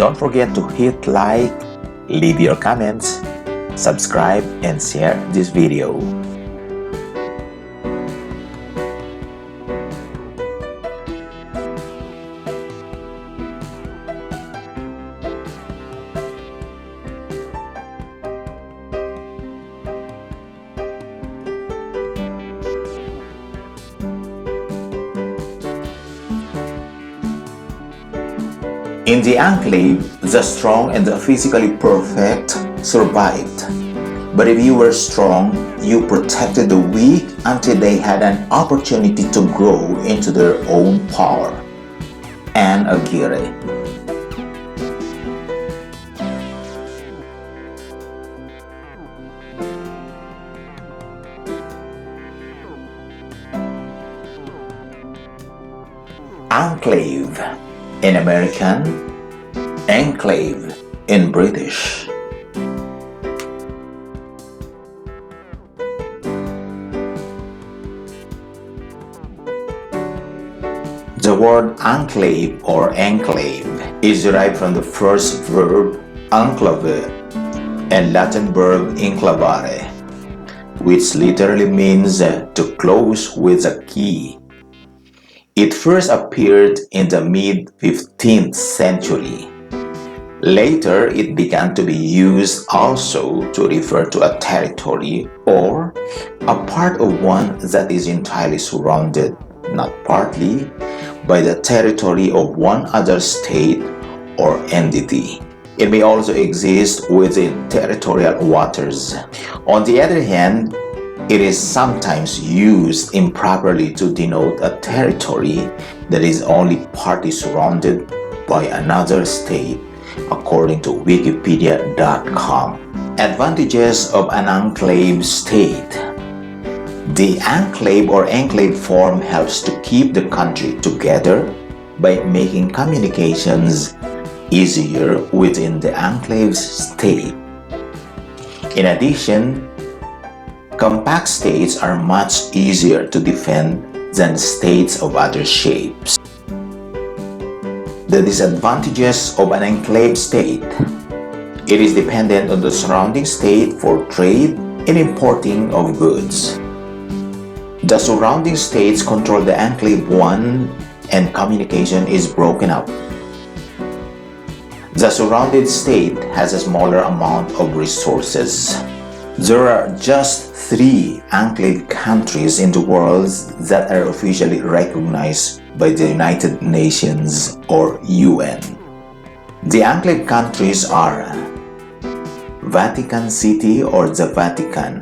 Don't forget to hit like, leave your comments, subscribe, and share this video. In the Enclave, the strong and the physically perfect survived. But if you were strong, you protected the weak until they had an opportunity to grow into their own power. Anne Aguirre. Enclave in American, Enclave in British. The word enclave or enclave is derived from the first verb enclave and Latin verb enclavare, which literally means to close with a key. It first appeared in the mid-15th century. Later, it began to be used also to refer to a territory or a part of one that is entirely surrounded, not partly, by the territory of one other state or entity. It may also exist within territorial waters. On the other hand, it is sometimes used improperly to denote a territory that is only partly surrounded by another state, according to Wikipedia.com. Advantages of an enclave state. The enclave or enclave form helps to keep the country together by making communications easier within the enclave state. In addition, compact states are much easier to defend than states of other shapes. The disadvantages of an enclave state. It is dependent on the surrounding state for trade and importing of goods. The surrounding states control the enclave one and communication is broken up. The surrounded state has a smaller amount of resources. There are just 3 enclave countries in the world that are officially recognized by the United Nations or UN. The enclave countries are Vatican City or the Vatican,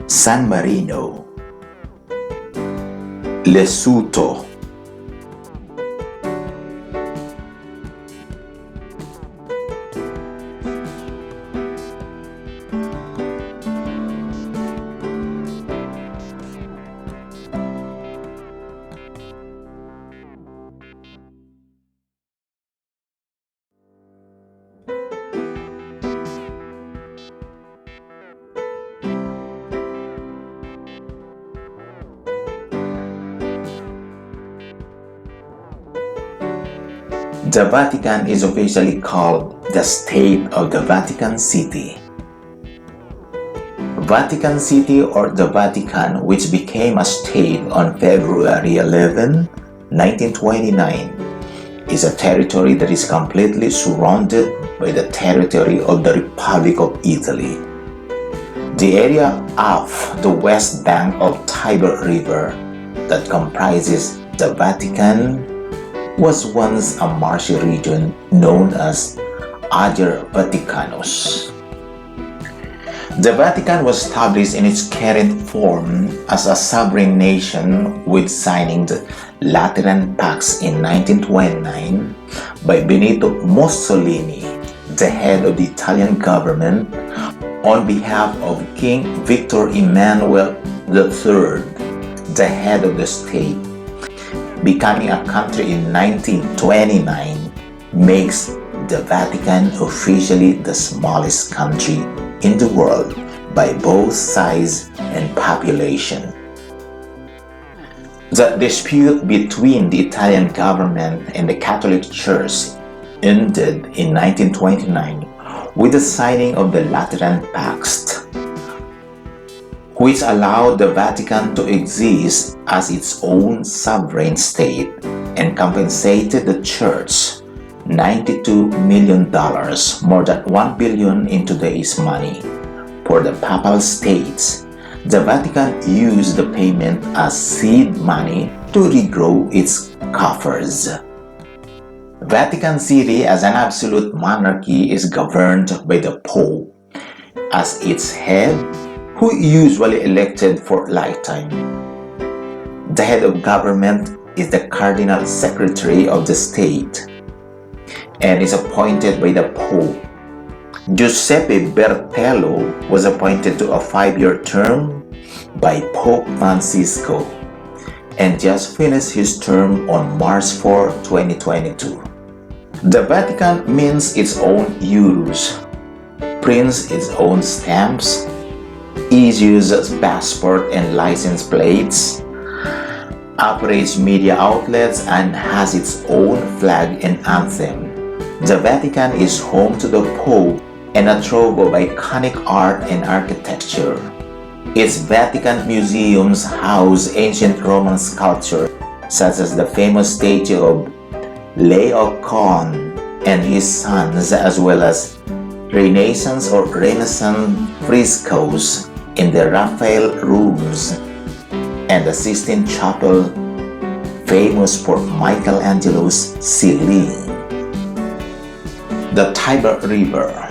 San Marino, Lesotho, The Vatican is officially called the State of the Vatican City. Vatican City or the Vatican, which became a state on February 11, 1929, is a territory that is completely surrounded by the territory of the Republic of Italy. The area off the west bank of Tiber River that comprises the Vatican was once a marshy region known as Ager Vaticanus. The Vatican was established in its current form as a sovereign nation with signing the Lateran Pact in 1929 by Benito Mussolini, the head of the Italian government, on behalf of King Victor Emmanuel III, the head of the state. Becoming a country in 1929 makes the Vatican officially the smallest country in the world by both size and population. The dispute between the Italian government and the Catholic Church ended in 1929 with the signing of the Lateran Pact, which allowed the Vatican to exist as its own sovereign state and compensated the Church $92 million, more than $1 billion in today's money, for the Papal States. The Vatican used the payment as seed money to regrow its coffers. Vatican City, as an absolute monarchy, is governed by the Pope as its head, who usually elected for lifetime. The head of government is the Cardinal Secretary of the state and is appointed by the Pope. Giuseppe Bertello was appointed to a 5-year term by Pope Francisco and just finished his term on March 4, 2022. The Vatican mints its own euros, prints its own stamps, issues passport and license plates, operates media outlets, and has its own flag and anthem. The Vatican is home to the Pope and a trove of iconic art and architecture. Its Vatican museums house ancient Roman sculpture such as the famous statue of Laocoon and his sons, as well as Renaissance or Renaissance frescoes in the Raphael rooms and the Sistine Chapel, famous for Michelangelo's ceiling. The Tiber River.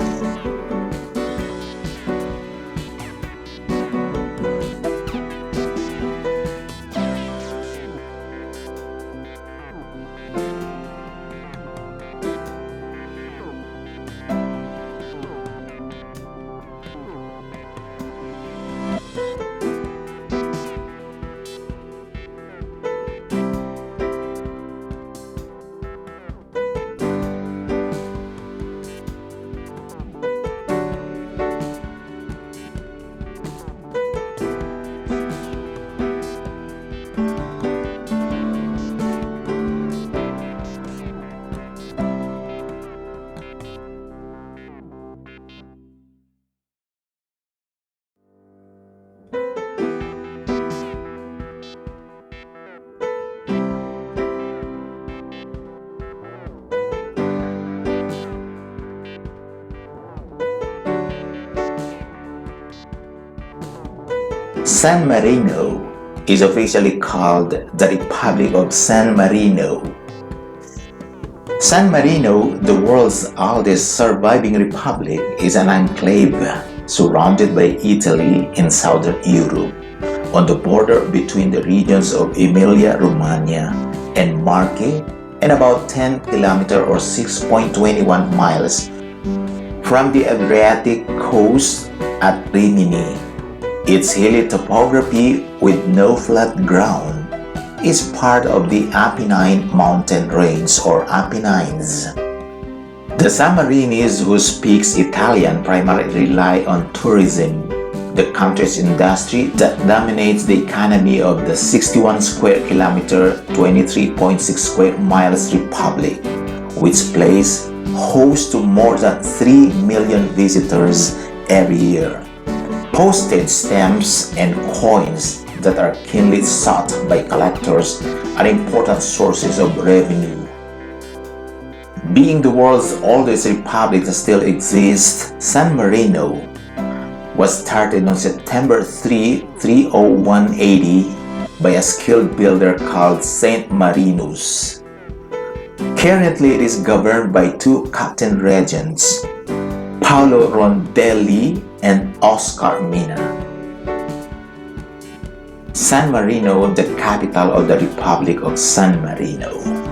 San Marino is officially called the Republic of San Marino. San Marino, the world's oldest surviving republic, is an enclave surrounded by Italy in southern Europe, on the border between the regions of Emilia-Romagna and Marche, and about 10 kilometers or 6.21 miles from the Adriatic coast at Rimini. Its hilly topography with no flat ground is part of the Apennine mountain range or Apennines. The Sammarinese, who speaks Italian, primarily rely on tourism, the country's industry that dominates the economy of the 61 square kilometer, 23.6 square miles republic, which plays host to more than 3 million visitors every year. Postage stamps and coins that are keenly sought by collectors are important sources of revenue. Being the world's oldest republic that still exists, San Marino was started on September 3, 301 AD by a skilled builder called Saint Marinus. Currently, it is governed by two captain regents, Paolo Rondelli and Oscar Mina. San Marino, the capital of the Republic of San Marino.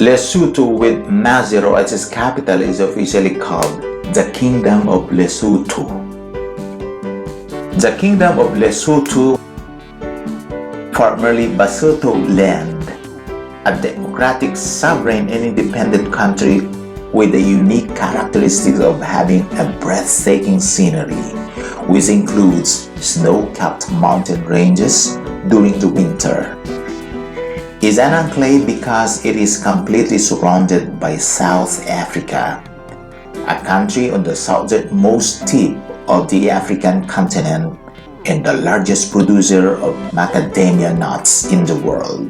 Lesotho, with Mazero as its capital, is officially called the Kingdom of Lesotho. The Kingdom of Lesotho, formerly Basotho Land, a democratic, sovereign, and independent country with the unique characteristics of having a breathtaking scenery, which includes snow-capped mountain ranges during the winter. Is an enclave because it is completely surrounded by South Africa, a country on the southernmost tip of the African continent and the largest producer of macadamia nuts in the world.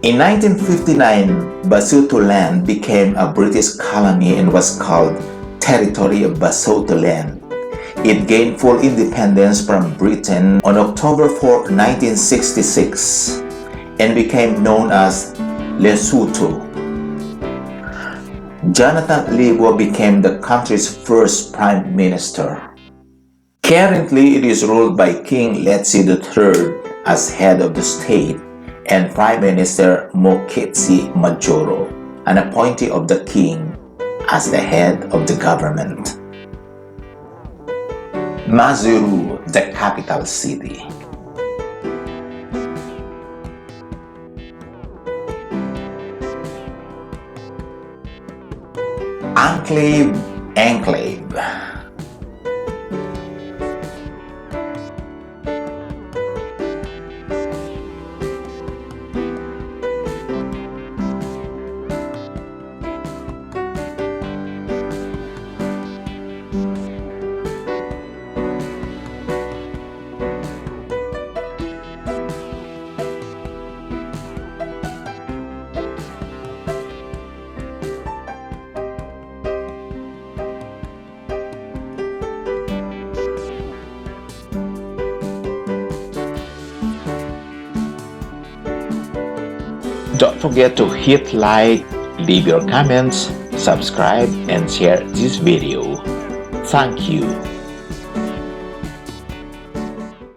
In 1959, Basotho Land became a British colony and was called Territory of Basotho Land. It gained full independence from Britain on October 4, 1966, and became known as Lesotho. Jonathan Libo became the country's first prime minister. Currently, it is ruled by King Letsie III as head of the state and Prime Minister Mokgweetsi Majoro, an appointee of the king, as the head of the government. Maseru, the capital city. Enclave. Don't forget to hit like, leave your comments, subscribe, and share this video. Thank you.